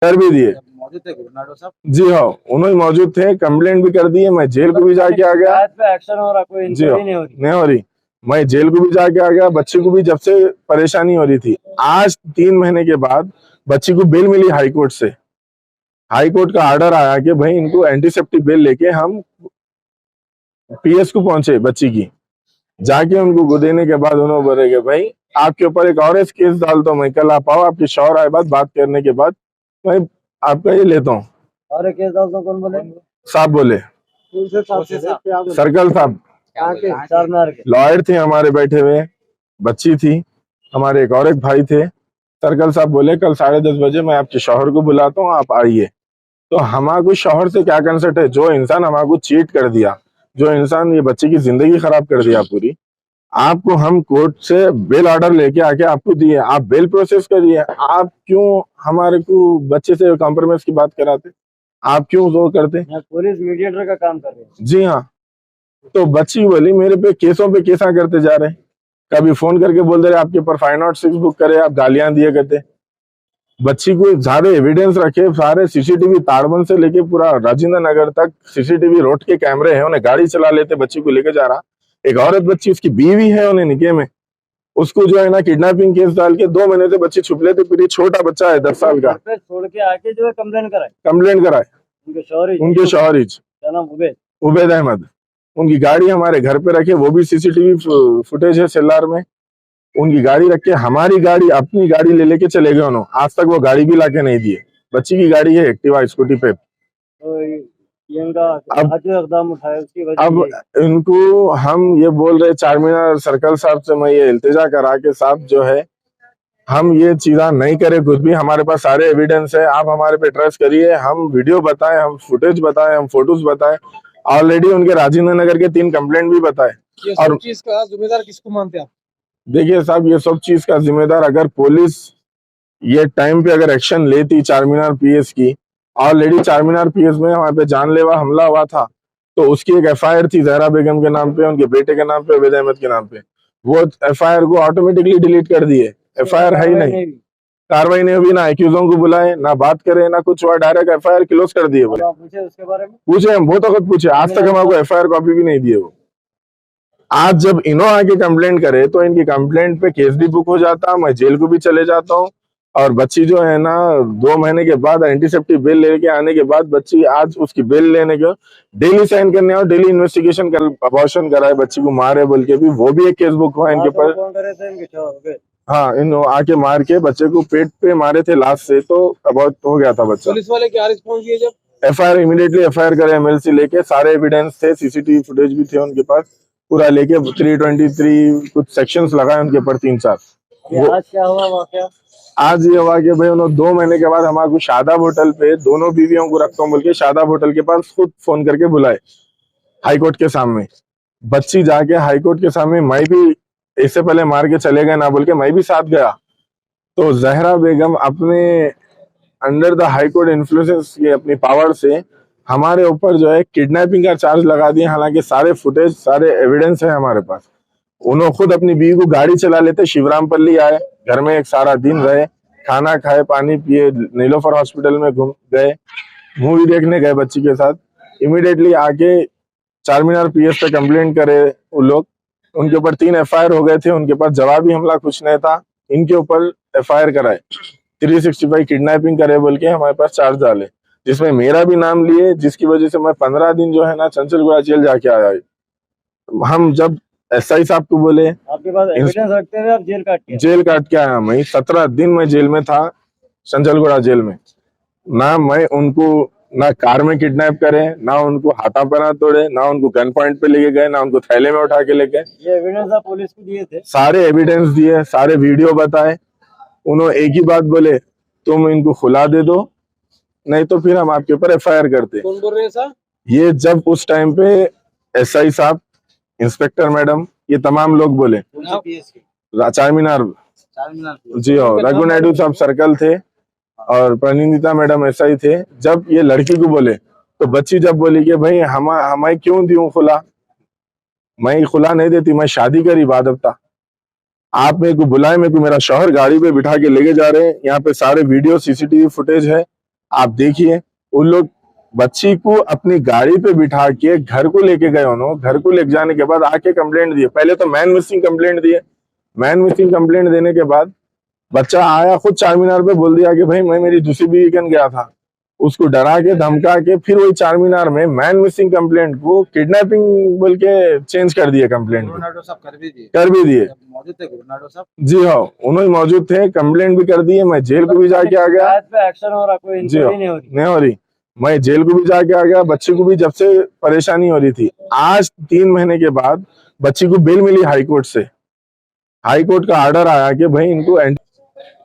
कर भी दिए। मौजूद थे गुरनाडो साहब? जी हाँ, उन्होंने मौजूद थे, कंप्लेंट भी कर दी है, मैं जेल को भी जाके आ गया। पे एक्शन हो रहा, कोई जी हाँ, नहीं हो रही, मैं जेल को भी जाके आ गया। बच्ची को भी जब से परेशानी हो रही थी, आज 3 महीने के बाद बच्ची को बेल मिली हाई कोर्ट से। हाई कोर्ट का ऑर्डर आया कि भाई इनको एंटीसेप्टिक बेल लेके हम पीएस को पहुंचे। बच्ची की जाके उनको देने के बाद उन्होंने बोले कि भाई आपके ऊपर एक और केस डालता हूँ मैं, कल आप आओ, आपके शौहर आए बात करने के बाद मैं आपका ये लेता हूँ। और केस डालता हूँ? कौन बोले? साहब बोले, सर्कल साहब, लॉयर थे हमारे बैठे हुए, बच्ची थी, हमारे एक और एक भाई थे। सर्कल साहब बोले कल 10:30 बजे मैं आपके शौहर को बुलाता हूँ, आप आइए। तो हमारे शौहर से क्या कंसर्ट है? जो इंसान हमारे चीट कर दिया, जो इंसान ये बच्चे की जिंदगी खराब कर दिया पूरी, आपको हम कोर्ट से बेल ऑर्डर लेके आके आपको दिए, आप बेल प्रोसेस करिए, आप क्यों हमारे को बच्चे से कॉम्प्रोमाइज की बात कराते? आप क्यों वो करते? पुलिस मीडिएटर का काम कर रही है। जी हाँ, तो बच्ची बोली मेरे पे केसों पे केसा करते जा रहे, कभी फोन करके बोल दे रहे आपके ऊपर 506 बुक करे, आप गालियां दिए करते। बच्ची को सारे एविडेंस रखे, सारे सीसीटीवी ताड़बंद से लेके पूरा राजेंद्र नगर तक सीसीटीवी रोड के कैमरे हैं, उन्हें गाड़ी चला लेते बच्ची को लेके जा रहा। एक औरत बच्ची, उसकी बीवी है, उन्हें निके में, उसको जो है ना किडनैपिंग केस डाल के 2 महीने से बच्ची छुप लेते, फिर छोटा बच्चा है 10 साल का, छोड़ के आके जो है कंप्लेंट कराए उनके शौहर उबैद अहमद। उनकी गाड़ी हमारे घर पे रखे, वो भी सीसीटीवी फुटेज है सेल्लार में। उनकी गाड़ी रख के हमारी गाड़ी, अपनी गाड़ी ले लेके चले गए उन्होंने, आज तक वो गाड़ी भी लाके नहीं दिए। बच्ची की गाड़ी है एक्टिवा स्कूटी पे। अब इनको हम ये बोल रहे चारमीनार सर्कल साहब से, मैं ये इल्तिजा करा के साहब जो है हम ये चीजा नहीं करे, कुछ भी हमारे पास सारे एविडेंस है, आप हमारे पे ट्रस्ट करिए, हम वीडियो बताएं, हम फुटेज बताएं, हम फोटोज बताएं। ऑलरेडी उनके राजेंद्र नगर के 3 कंप्लेंट भी बताए। और चीज का जिम्मेदार किसको मानते हैं आप? देखिए साहब, ये सब चीज का जिम्मेदार अगर पुलिस ये टाइम पे अगर एक्शन लेती चारमीनार पीएस की, ऑलरेडी चारमीनार पीएस में हमारे पे जानलेवा हमला हुआ था, तो उसकी एक एफआईआर थी जहरा बेगम के नाम पे, उनके बेटे के नाम पे, उबैद अहमद के नाम पे। वो एफआईआर को ऑटोमेटिकली डिलीट कर दिए, एफआईआर है ही नहीं, कार्रवाई नहीं हुई, ना एक्यूजों को बुलाए, ना बात करे, ना कुछ हुआ, डायरेक्ट एफआईआर क्लोज कर दिए। बोले उसके बारे में पूछे, हम बहुत वक्त पूछे, आज तक हमको एफआईआर कॉपी भी नहीं दिए वो। आज जब इन्हों आके कंप्लेंट करे तो इनकी कंप्लेंट पे केस भी बुक हो जाता, मैं जेल को भी चले जाता हूँ। और बच्ची जो है ना 2 महीने के बाद एंटीसेप्टिक बेल लेके आने के बाद बच्ची आज उसकी बेल लेने के डेली साइन करने और डेली इन्वेस्टिगेशन कर अबॉर्शन कराए, बच्ची को मारे बोल के भी, वो भी एक केस बुक हुआ इनके ऊपर। हाँ, इन आके मार के बच्चे को पेट पे मारे थे लास्ट से, तो अबॉर्ट हो गया था बच्चा। पुलिस वाले क्या रिस्पॉन्स दिए? जब एफआईआर इमीडिएटली एफआईआर करे, एमएलसी लेके, सारे एविडेंस थे, सीसीटीवी फुटेज भी थे उनके पास, पूरा लेके 323 कुछ सेक्शंस लगाए उनके ऊपर 3-4। आज क्या हुआ वाकया? आज ये हुआ कि भाई उन्होंने 2 महीने के बाद हमारे को शादाब होटल पे, दोनों बीवियों को रखता हूँ बोल के शादाब होटल के पास खुद फोन करके बुलाए हाईकोर्ट के सामने। बच्ची जाके हाईकोर्ट के सामने, मैं भी इससे पहले मार के चले गए ना बोल के मैं भी साथ गया। तो जहरा बेगम अपने अंडर द हाईकोर्ट इन्फ्लुएंस ये अपनी पावर से हमारे ऊपर जो है किडनैपिंग का चार्ज लगा दिए, हालांकि सारे फुटेज सारे एविडेंस है हमारे पास। उन्होंने खुद अपनी बीवी को गाड़ी चला लेते, शिवरामपल्ली आए, घर में एक सारा दिन रहे, खाना खाए, पानी पिए, नीलोफर हॉस्पिटल में घूम गए, मूवी देखने गए बच्ची के साथ, इमीडिएटली आके चारमीनार पीएस पे कंप्लेंट करे वो लोग। उनके ऊपर 3 एफआईआर हो गए थे, उनके पास जवाबी हमला कुछ नहीं था, इनके ऊपर एफआईआर कराए, 365 किडनैपिंग करे बोल के हमारे पास चार्ज डाले, जिसमें मेरा भी नाम लिए, जिसकी वजह से मैं 15 दिन जो है ना चंचलगुड़ा जेल जाके आया। हम जब एसआई साहब को बोले, आपके पास एविडेंस रखते हुए आप जेल काट के आया, मैं 17 दिन मैं जेल में था, चंचलगुड़ा जेल में। ना मैं उनको ना कार में किडनैप करे, ना उनको हाथापाना तोड़े, ना उनको गन पॉइंट पे लेके गए, ना उनको थैले में उठा के ले गए। ये एविडेंस आप पुलिस को दिए थे? सारे एविडेंस दिए, सारे वीडियो बताए। उन्होंने एक ही बात बोले, तुम इनको खुला दे दो, नहीं तो फिर हम आपके ऊपर एफआईआर करते। कौन बोल रहे हैं सर? ये जब उस टाइम पे एसआई साहब, इंस्पेक्टर मैडम, ये तमाम लोग बोले, चारमीनार जी हाँ, रघु नायडू साहब सर्कल थे और परिणीता मैडम एसआई थे। जब ये लड़की को बोले तो बच्ची जब बोली कि भाई हमें क्यों दूं खुला, मैं खुला नहीं देती, मैं शादी करी बाद हफ्ता, आप मेरे को बुलाए, मेरे को मेरा शौहर गाड़ी पे बिठा के लेके जा रहे हैं, यहाँ पे सारे वीडियो सीसीटीवी फुटेज है, आप देखिए, उन लोग बच्ची को अपनी गाड़ी पे बिठा के घर को लेके गए, उन्होंने घर को लेके जाने के बाद आके कंप्लेंट दिए। पहले तो मैन मिसिंग कंप्लेंट दिए, मैन मिसिंग कंप्लेंट देने के बाद बच्चा आया खुद चार मीनार पे बोल दिया कि भाई मैं मेरी दूसरी बीवी कन गया था। उसको डरा के धमका के फिर वही चार मीनार में मैन मिसिंग कंप्लेंट को किडनैपिंग बोल के चेंज कर दिए कंप्लेंट को। गुरुनाडो साहब कर भी दिए, कर भी दिए, मौजूद थे गुरुनाडो साहब। जी हाँ, उन्होंने मौजूद थे, कंप्लेंट भी कर दिए, मैं जेल को भी जाके आ गया। शिकायत पे एक्शन हो रहा, कोई जी हाँ, इंक्वायरी नहीं हो रही। नहीं हो रही, मैं जेल को भी जाके आ गया। बच्ची को भी जब से परेशानी हो रही थी, आज 3 महीने के बाद बच्ची को बेल मिली हाई कोर्ट से। हाई कोर्ट का ऑर्डर आया कि भाई इनको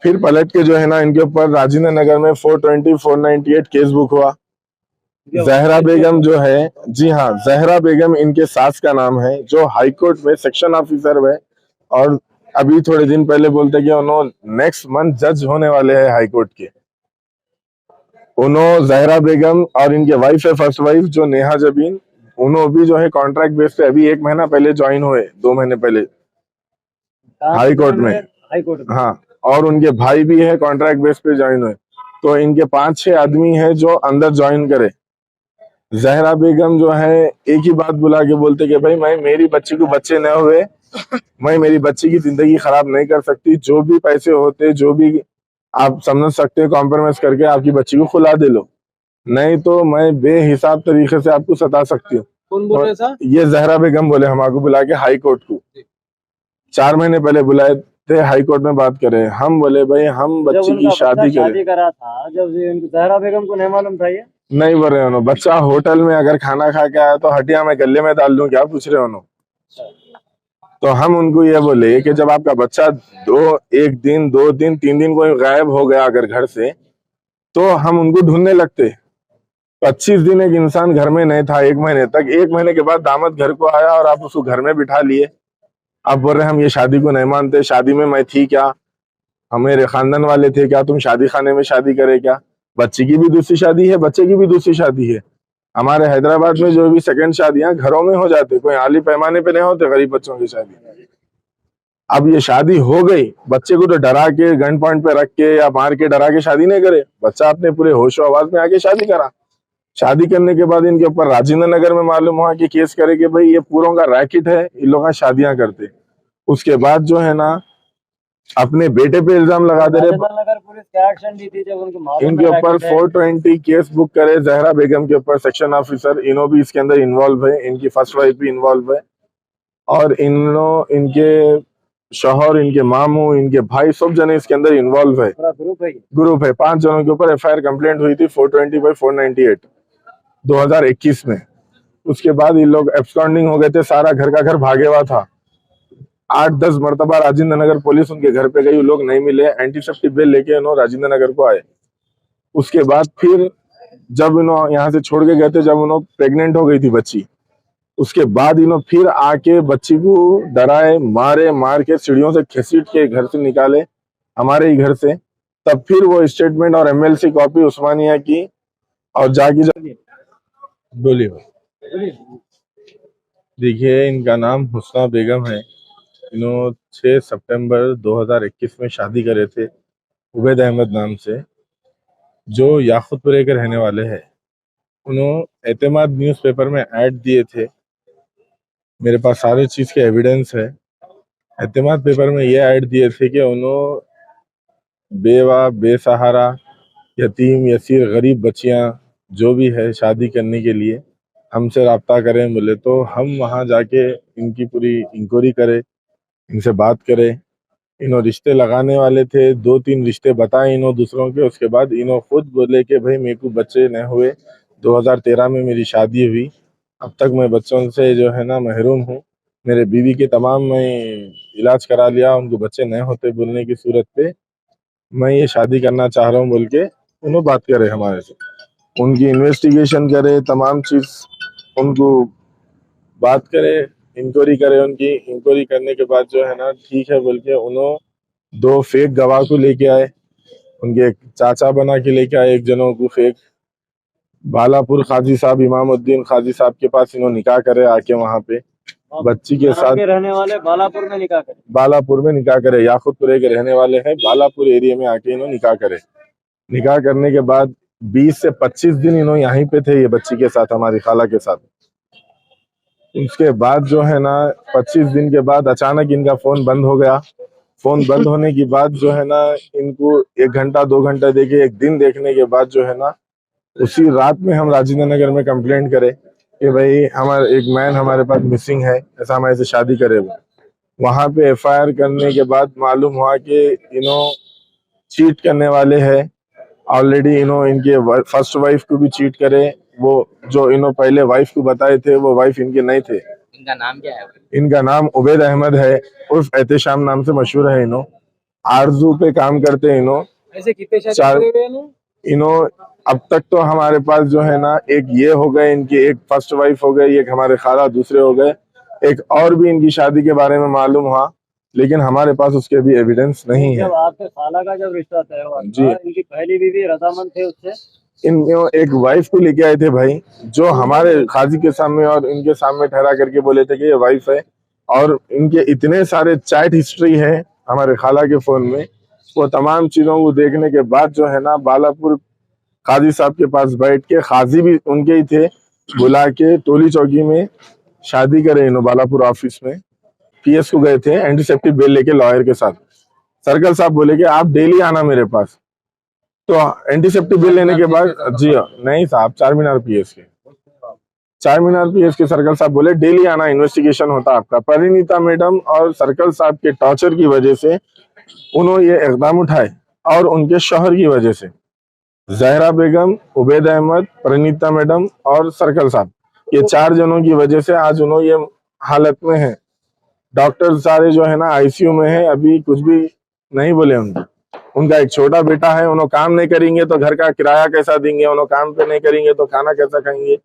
फिर पलट के जो है ना इनके ऊपर राजेंद्र नगर में 420 498 केस बुक हुआ। जहरा बेगम जो है, जी हाँ, जहरा बेगम इनके सास का नाम है, जो हाई कोर्ट में सेक्शन ऑफिसर है। और अभी थोड़े दिन पहले बोलते कि उन्होंने नेक्स्ट मंथ जज होने वाले हैं हाई कोर्ट के। उन्होंने जहरा बेगम और इनके वाइफ है फर्स्ट वाइफ जो नेहा जबीन, उन्होंने भी जो है कॉन्ट्रैक्ट बेस पे अभी 1 महीना पहले ज्वाइन हुए, 2 महीने पहले हाई कोर्ट में। हाई कोर्ट में, हाँ, और उनके भाई भी है कॉन्ट्रैक्ट बेस पे ज्वाइन हुए। तो इनके 5-6 आदमी है जो अंदर ज्वाइन करे। जहरा बेगम जो है एक ही बात बुला के बोलते कि भाई मैं मेरी बच्ची को बच्चे न हुए, मैं मेरी बच्ची की जिंदगी खराब नहीं कर सकती, जो भी पैसे होते जो भी आप समझ सकते हो कॉम्प्रोमाइज करके आपकी बच्ची को खुला दे लो, नहीं तो मैं बेहिसाब तरीके से आपको सता सकती हूँ। कौन बोल रहे सर? ये जहरा बेगम बोले हमको बुला के हाई कोर्ट को 4 महीने पहले बुलाए थे, हाई कोर्ट में बात करे। हम बोले भाई हम बच्ची की शादी करा था, जब जहरा बेगम को नहीं मालूम था ये? नहीं बोल रहे उन्होंने, बच्चा होटल में अगर खाना खा के आया तो हटिया में गले में डाल दूं क्या, पूछ रहे उन्होंने। तो हम उनको ये बोले कि जब आपका बच्चा 1 दिन 2 दिन 3 दिन कोई गायब हो गया अगर घर से, तो हम उनको ढूंढने लगते। 25 दिन एक इंसान घर में नहीं था 1 महीने तक, 1 महीने के बाद दामाद घर को आया और आप उसको घर में बिठा लिए। आप बोल रहे हम ये शादी को नहीं मानते, शादी में मैं थी क्या, हम मेरे खानदान वाले थे क्या, तुम शादी खाने में शादी करे क्या। बच्ची की भी दूसरी शादी है, बच्चे की भी दूसरी शादी है। हमारे हैदराबाद में जो भी सेकंड शादियां घरों में हो जाते, कोई आली पैमाने पे नहीं होते गरीब बच्चों की शादी। अब ये शादी हो गई, बच्चे को तो डरा के गन पॉइंट पे रख के या मार के डरा के शादी नहीं करे, बच्चा अपने पूरे होशो आवाज में आके शादी करा। शादी करने के बाद इनके ऊपर राजेंद्र नगर में मालूम हुआ कि केस करे कि भाई ये पूरों का रैकेट है, इन लोग शादियां करते। उसके बाद जो है ना अपने बेटे पे इल्जाम लगा दे रहे। नगर पुलिस क्या एक्शन ली थी जब उनको मालूम इनके ऊपर 420 केस बुक करे, जहरा बेगम के ऊपर सेक्शन ऑफिसर, इनो भी इसके अंदर इन्वॉल्व है, इनकी फर्स्ट वाइफ भी इन्वॉल्व है, और इनके शौहर, इनके मामू, इनके भाई सब जने इसके अंदर इन्वॉल्व है। ग्रुप है 5 जनों के ऊपर एफआईआर कंप्लेंट हुई थी 420/498 2021 में। उसके बाद ये लोग एब्सकॉन्डिंग हो गए थे, सारा घर का घर भागे हुआ था। 8-10 मरतबा राजेंद्र नगर पुलिस उनके घर पे गई, लोग नहीं मिले, एंटीसेप्टिक बेल लेके उन्होंने राजेंद्र नगर को आए। उसके बाद फिर जब इन्होंने यहाँ से छोड़ के गए थे, जब उन्होंने प्रेग्नेंट हो गई थी बच्ची, उसके बाद इन्होंने फिर आके बच्ची को डराए, मारे, मार के सीढ़ियों से घसीट के घर से निकाले, हमारे ही घर से। तब फिर वो स्टेटमेंट और एमएलसी कॉपी उस्मानिया की और जाके बोलिए। देखिए, इनका नाम हुस्ना बेगम है। इन्होंने 6 सितंबर 2021 में शादी करे थे उबैद अहमद नाम से, जो याकुतपुरे के रहने वाले हैं। उन्होंने एतमाद न्यूज़पेपर में ऐड दिए थे, मेरे पास सारे चीज के एविडेंस है। एतमाद पेपर में ये ऐड दिए थे कि उन्होंने बेवा, बेसहारा, यतीम, यसीर, गरीब बच्चियां जो भी है शादी करने के लिए हमसे रब्ता करें बोले, तो हम वहां जाके इनकी पूरी इंक्वायरी करें, इनसे बात करें। इन्हों रिश्ते लगाने वाले थे, 2-3 रिश्ते बताए इन्हों दूसरों के। उसके बाद इन्हों खुद बोले कि भाई मेरे को बच्चे नहीं हुए, 2013 में मेरी शादी हुई, अब तक मैं बच्चों से जो है ना महरूम हूँ। मेरे बीवी के तमाम मैं इलाज करा लिया, उनको बच्चे नहीं होते बोलने की सूरत पे मैं ये शादी करना चाह रहा हूँ बोल के उन्होंने बात करे हमारे से। उनकी इन्वेस्टिगेशन करे, तमाम चीज उनको बात करे, इंक्वायरी करे। उनकी इंक्वायरी करने के बाद जो है ना ठीक है बोल के उन्होंने 2 फेक गवाह को लेके आए, उनके चाचा बना के लेके आए एक जनों को फेक। बालापुर काजी साहब, इमामुद्दीन काजी साहब के पास इन्होंने निकाह करे आके वहां पे बच्ची के साथ। रहने वाले बालापुर में निकाह करे, बालापुर में निकाह करे, याकुतपुरे के रहने वाले हैं, बालापुर एरिया में आके इन्होंने निकाह करे। निकाह करने के बाद 20 से 25 दिन इन्हों यहीं पे थे, ये बच्ची के साथ, हमारी खाला के साथ। उसके बाद जो है ना 25 दिन के बाद अचानक इनका फोन बंद हो गया। फोन बंद होने की बाद जो है ना इनको 1 घंटा 2 घंटा देखे, एक दिन देखने के बाद जो है ना उसी रात में हम राजेंद्र नगर में कंप्लेंट करे कि भाई हमारे एक मैन हमारे पास मिसिंग है, ऐसा हमारे से शादी करे। वो वहां पे FIR करने के बाद मालूम हुआ कि इन्हों चीट करने वाले हैं ऑलरेडी। इन्हों इनके फर्स्ट वाइफ को भी चीट करे। वो जो इन्हों पहले वाइफ को बताए थे वो वाइफ इनके नहीं थे। इनका नाम क्या है? इनका नाम उबैद अहमद है, उर्फ एहतेशाम नाम से मशहूर है। इन्हों आरजू पे काम करते हैं। इन्हों ऐसे कितने शादी चार करे हुए हैं इन्हों? इन्हों अब तक तो हमारे पास जो है ना एक ये हो गए इनकी, एक फर्स्ट वाइफ हो गई, एक हमारे खाला दूसरे हो गए, एक और भी इनकी शादी के बारे में मालूम हुआ, लेकिन हमारे पास उसके भी एविडेंस नहीं है। जब आपके खाला का जब रिश्ता तय हुआ जी। था, इनकी पहली बीवी रजामंद थे उससे? इन एक वाइफ को लेके आए थे भाई, जो हमारे काजी के सामने और इनके सामने ठहरा करके बोले थे कि ये वाइफ है। और इनके इतने सारे चैट हिस्ट्री है हमारे खाला के फोन में। वो तमाम चीजों को देखने के बाद जो है ना बालापुर काजी साहब के पास बैठ के, काजी भी उनके ही थे, बुला के टोली चौकी में शादी करे। इन्हों बालापुर ऑफिस में PS को गए थे एंटीसेप्टिक बेल लेके लॉयर के साथ। सर्कल साहब बोले कि आप डेली आना मेरे पास। तो एंटीसेप्टिक बेल लेने के बाद, जी नहीं साहब, चारमीनार PS के, चारमीनार PS के सर्कल साहब बोले डेली आना, इन्वेस्टिगेशन होता आपका। परिणीता मैडम और सर्कल साहब के टॉर्चर की वजह से उन्होंने ये इकदाम उठाए, और उनके शौहर की वजह से जहरा बेगम, उबैद अहमद, परिणीता मैडम और सर्कल साहब, ये 4 जनों की वजह से आज उन्होंने ये हालत में है। डॉक्टर सारे जो है ना ICU में है, अभी कुछ भी नहीं बोले उनका एक छोटा बेटा है, उन्होंने काम नहीं करेंगे तो घर का किराया कैसा देंगे, उन्होंने काम पे नहीं करेंगे तो खाना कैसा खाएंगे।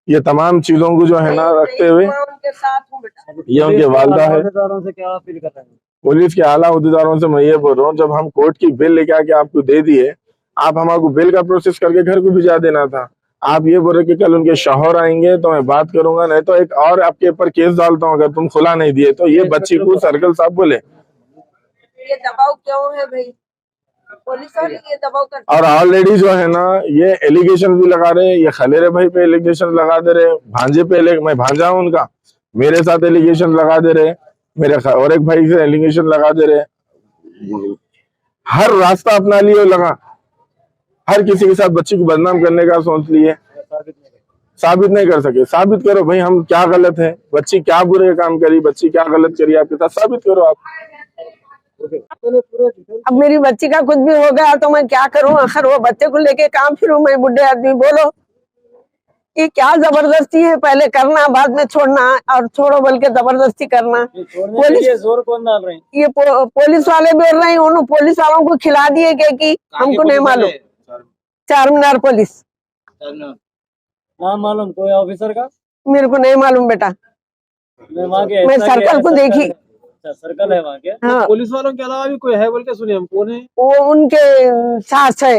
ये तमाम चीजों को जो है ना रखते हुए ये उनके वालदा है। से क्या अपील कर रहे हैं? पुलिस के आला अहदेदारों से मैं ये बोल रहा हूँ, जब हम कोर्ट की बिल लेके आके आपको दे दिए, आप हमारे बिल का प्रोसेस करके घर को भिजा देना था। आप ये बोल रहे कि कल उनके शौहर आएंगे तो मैं बात करूंगा, नहीं तो एक और आपके ऊपर केस डालता हूँ अगर तुम खुला नहीं दिए तो। ये बच्ची को सर्कल साहब बोले ये दबाव क्यों है भाई? पुलिस वाले ये दबाव करते और ऑलरेडी जो है ना ये एलिगेशन भी लगा रहे हैं। ये खलेरे भाई पे एलिगेशन लगा दे रहे, भांजे पे, मैं भांजा हूं उनका, मेरे साथ एलिगेशन लगा दे रहे, मेरे और एक भाई से एलिगेशन लगा दे रहे। हर रास्ता अपना लिए लगा, हर किसी के साथ बच्ची को बदनाम करने का सोच लिए। साबित नहीं कर सके। साबित करो भाई, हम क्या गलत है, बच्ची क्या बुरे काम करी, बच्ची क्या गलत करी आपके साथ, साबित करो आप। अब मेरी बच्ची का कुछ भी हो गया तो मैं क्या करूं? आखिर वो बच्चे को लेके कहाँ फिरूं मैं? बुढ़े आदमी बोलो, ये क्या जबरदस्ती है? पहले करना बाद में छोड़ना, और छोड़ो बोल के जबरदस्ती करना। पुलिस जोर कौन डाल रहे हैं? ये पुलिस वाले बोल रहे हैं, उन्होंने पुलिस वालों को खिला दिए कि हमको नहीं मालूम। चारमीनार पुलिस। नाम मालूम कोई ऑफिसर का? मेरे को नहीं मालूम बेटा, मैं सर्कल को देखी। सर्कल है वहाँ के? हाँ, पुलिस वालों के अलावा भी कोई है बोल के सुने हम, कौन है? वो उनके सास है,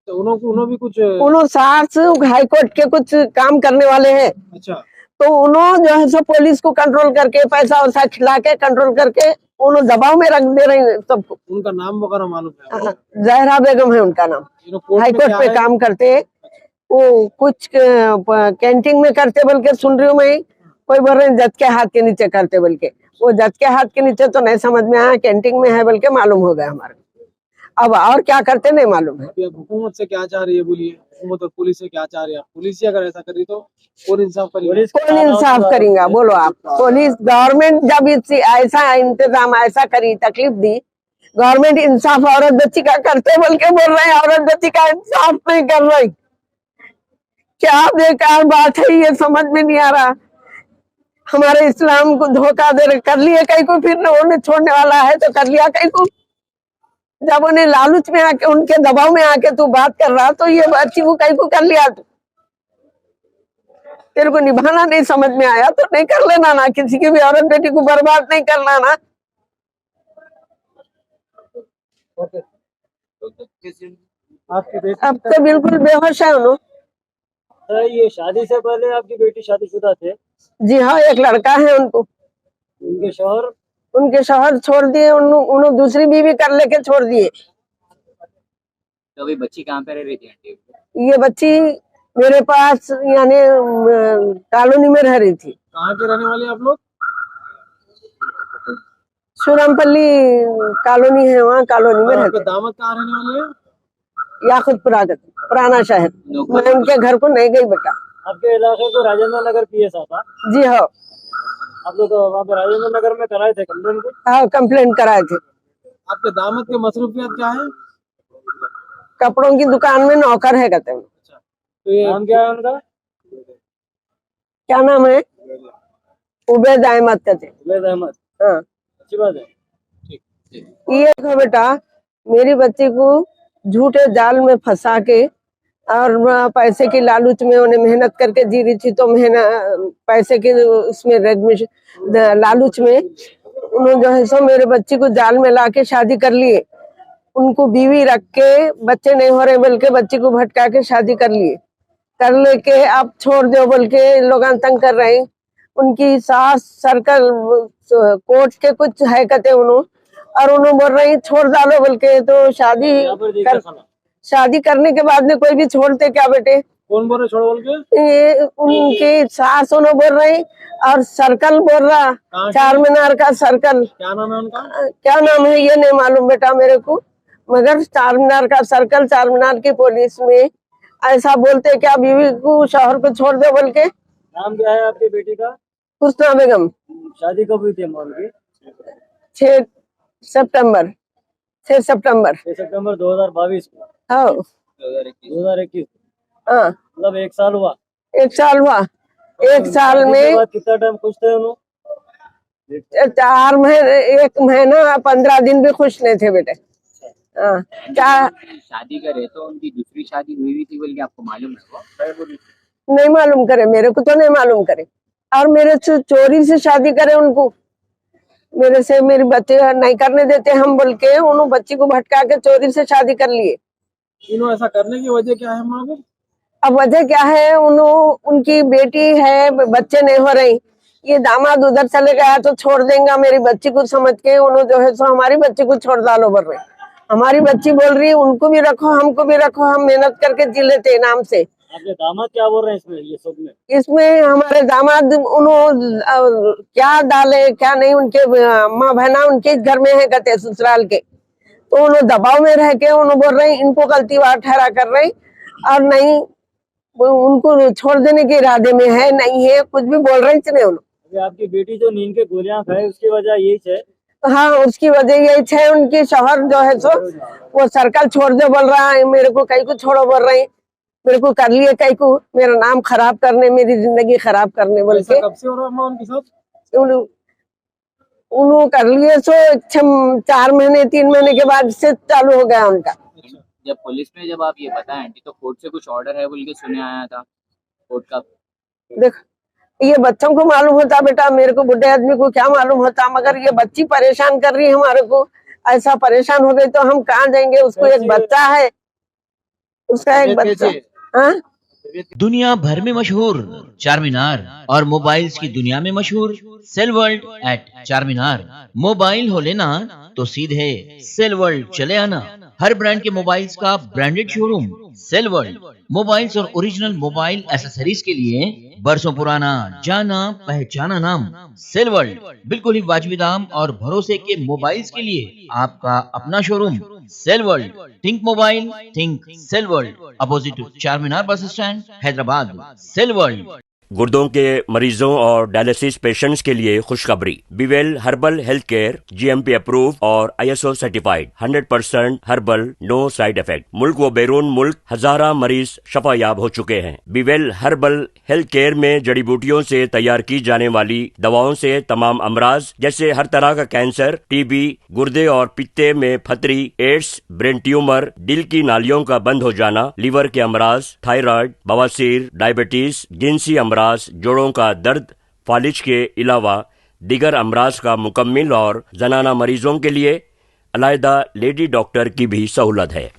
तो उन्होंने भी कुछ? उन्होंने सास हाईकोर्ट के कुछ काम करने वाले हैं। अच्छा, तो उन्होंने जो है सब पुलिस को कंट्रोल करके, पैसा वैसा खिला के कंट्रोल करके उन्होंने दबाव में रख दे रहे हैं सबको। उनका नाम वगैरह मालूम है? जहरा बेगम है उनका नाम, हाईकोर्ट पे काम करते हैं। वो कुछ कैंटीन में करते बोल के सुन रही हूँ मैं, कोई बोल रहे जज के हाथ के नीचे करते बोल के। वो जज के हाथ के नीचे तो नहीं समझ में आया, कैंटीन में है बोल के मालूम हो गया हमारे। अब और क्या करते नहीं मालूम है। अभी आप हुकूमत से क्या चाह रही है बोलिए? हुकूमत और पुलिस से क्या चाह रही है? पुलिस ही अगर ऐसा करी तो कौन इंसाफ करेगा? कौन इंसाफ करेगा बोलो आप? पुलिस गवर्नमेंट जब ऐसा इंतजाम ऐसा करी, तकलीफ दी, गवर्नमेंट इंसाफ औरत बच्ची का करते बोल के बोल रहे हैं, औरत बच्ची का इंसाफ नहीं कर रही। क्या बेकार बात है, ये समझ में नहीं आ रहा। हमारे इस्लाम को धोखा दे कर लिए कहीं को, फिर उन्हें छोड़ने वाला है तो कर लिया कहीं को। जब उन्हें लालच में आके, उनके दबाव में आके तू बात कर रहा, तो ये बच्ची को कहीं को कर लिया। तू तेरे को निभाना नहीं समझ में आया तो नहीं कर लेना ना, किसी की भी औरत बेटी को बर्बाद नहीं करना ना। आपकी बेटी अब तो बिल्कुल बेहोश है उन्होंने। ये शादी से पहले आपकी बेटी शादीशुदा थे? जी हाँ, एक लड़का है उनको। उनके शौहर? उनके शौहर छोड़ दिए, उन्होंने दूसरी बीवी कर लेके छोड़ दिए। तो अभी बच्ची कहाँ पे रह रही थी आंटी? ये बच्ची मेरे पास यानी कॉलोनी में रह रही थी। कहाँ के रहने वाले आप लोग? सुरमपल्ली कॉलोनी है, वहाँ कॉलोनी में और रहते आपके दामाद कहाँ रहने वाले हैं? हैं। याकुतपुरा पुराना शहर। मैं उनके घर को नहीं गई बेटा। आपके इलाके को राजेंद्र नगर पीएस आता? जी हाँ। आप लोग वहाँ पे राजेंद्र नगर में कराए थे कंप्लेन को? हाँ, कंप्लेन कराए थे। आपके दामाद के मसरूफियत क्या है? कपड़ों की दुकान में नौकर है कहते हैं। तो ये नाम क्या है उनका? क्या नाम है? उबैद अहमद कहते हैं। उबैद अहमद। हाँ, अच्छी बात है। ये देखो बेटा, मेरी बच्ची को झूठे जाल में फंसा के और पैसे की लालच में उन्हें मेहनत करके जी रही थी, तो मेहनत पैसे की उसमें लालच में उन्होंने जो है सो मेरे बच्ची को जाल में लाके शादी कर लिए। उनको बीवी रख के बच्चे नहीं हो रहे बोल के बच्ची को भटका के शादी कर लिए। कर लेके आप छोड़ दो बोल के लोग तंग कर रहे हैं। उनकी सास सर्कल कोर्ट के कुछ है कहते उन्होंने, और उन्होंने बोल रही छोड़ डालो बोल के। तो शादी करने के बाद में कोई भी छोड़ते क्या बेटे? कौन बोल रहे छोड़ बोल के? ये उनकी सास उन्होंने बोल रही और सर्कल बोल रहा, चार मीनार का सर्कल। क्या नाम है उनका? क्या नाम है ये नहीं मालूम बेटा मेरे को, मगर चार मीनार का सर्कल, चार मीनार की पुलिस में ऐसा बोलते क्या बीवी को शौहर को छोड़ दो बोल के। नाम क्या है आपकी बेटी का? हुस्ना बेगम। शादी कब हुई थी अम्मा उनकी? 6 सितंबर 6 सितंबर 6 सितंबर 2022 को। हाँ 2021। हाँ, मतलब 1 साल हुआ। 1 साल हुआ। 1 साल शादी के में बाद कितना टाइम खुश थे उन्होंने? 4 महीने, 1 महीना 15 दिन भी खुश नहीं थे बेटे। हाँ, क्या शादी करे तो उनकी दूसरी शादी हुई हुई थी बोल के आपको मालूम है वो? नहीं मालूम करे, मेरे को तो नहीं मालूम करे। और मेरे से चोरी से शादी करे उनको, मेरे से मेरी बच्चे नहीं करने देते हम बोल के उन्होंने बच्ची को भटका के चोरी से शादी कर लिए। इन्होंने ऐसा करने की वजह क्या है माँ को? अब वजह क्या है, उनकी बेटी है, बच्चे नहीं हो रही, ये दामाद उधर चले गया तो छोड़ देंगे मेरी बच्ची को समझ के उन्होंने जो है सो हमारी बच्ची को छोड़ डालो बोल रहे। हमारी बच्ची बोल रही है उनको भी रखो हमको भी रखो, हम मेहनत करके जी लेते नाम से। आपके दामाद क्या बोल रहे हैं इसमें, ये सब में? इसमें हमारे दामाद उन्होंने क्या डाले क्या नहीं, उनके माँ बहना उनके घर में है कहते ससुराल के, तो उन्होंने दबाव में रह के उन्होंने बोल रहे इनको गलतीवार ठहरा कर रहे और नहीं उनको छोड़ देने के इरादे में है नहीं है, कुछ भी बोल रहे थे उन्होंने। आपकी बेटी जो नींद के गोलियां खाए उसकी वजह यही है? हाँ, उसकी वजह यही है, उनकी शौहर जो है सो वो सर्कल छोड़ दे बोल रहा है, मेरे को कहीं को छोड़ो बोल रहे, मेरे को कर लिए कहीं को, मेरा नाम खराब करने, मेरी जिंदगी खराब करने बोल के। कब से हो रहा है उनके साथ? उन्होंने कर लिए सो 4 महीने 3 महीने के बाद से चालू हो गया उनका। जब पुलिस में जब आप ये बताएं आंटी तो कोर्ट से कुछ ऑर्डर है बोल के सुने आया था कोर्ट का? देख ये बच्चों को मालूम होता बेटा, मेरे को बुढ़े आदमी को क्या मालूम होता, मगर ये बच्ची परेशान कर रही है हमारे को, ऐसा परेशान हो गई तो हम कहाँ जाएंगे। उसको एक बच्चा है, उसका एक बच्चा। हाँ, दुनिया भर में मशहूर चारमीनार और मोबाइल्स की दुनिया में मशहूर Cell World at Charminar. Mobile हो लेना तो सीधे सेल वर्ल्ड चले आना। हर ब्रांड के मोबाइल्स का branded showroom Cell World. Mobiles और ओरिजिनल मोबाइल एसेसरीज के लिए बरसों पुराना जाना पहचाना नाम सेल वर्ल्ड। बिल्कुल ही वाजिबी दाम और भरोसे के मोबाइल्स के लिए आपका अपना showroom Cell World. Think mobile think Cell World, opposite Charminar bus stand, Hyderabad. Cell World. गुर्दों के मरीजों और डायलिसिस पेशेंट्स के लिए खुशखबरी। बीवेल herbal health care GMP approve और ISO certified 100% herbal, no side effect. मुल्क व बैरून मुल्क हजारा मरीज शफायाब हो चुके हैं। बीवेल हर्बल हेल्थ केयर में जड़ी बूटियों से तैयार की जाने वाली दवाओं से तमाम अमराज जैसे हर तरह का कैंसर, TB, गुर्दे और पित्ते में फतरी, एड्स, ब्रेन ट्यूमर, दिल की नालियों का बंद हो जाना, लीवर के अमराज, थायराइड, बवासीर, डायबिटीज, जिनसी अमराज, जोड़ों का दर्द, फालिज के अलावा दिगर अमराज का मुकम्मिल और जनाना मरीजों के लिए अलहदा लेडी डॉक्टर की भी सहूलत है।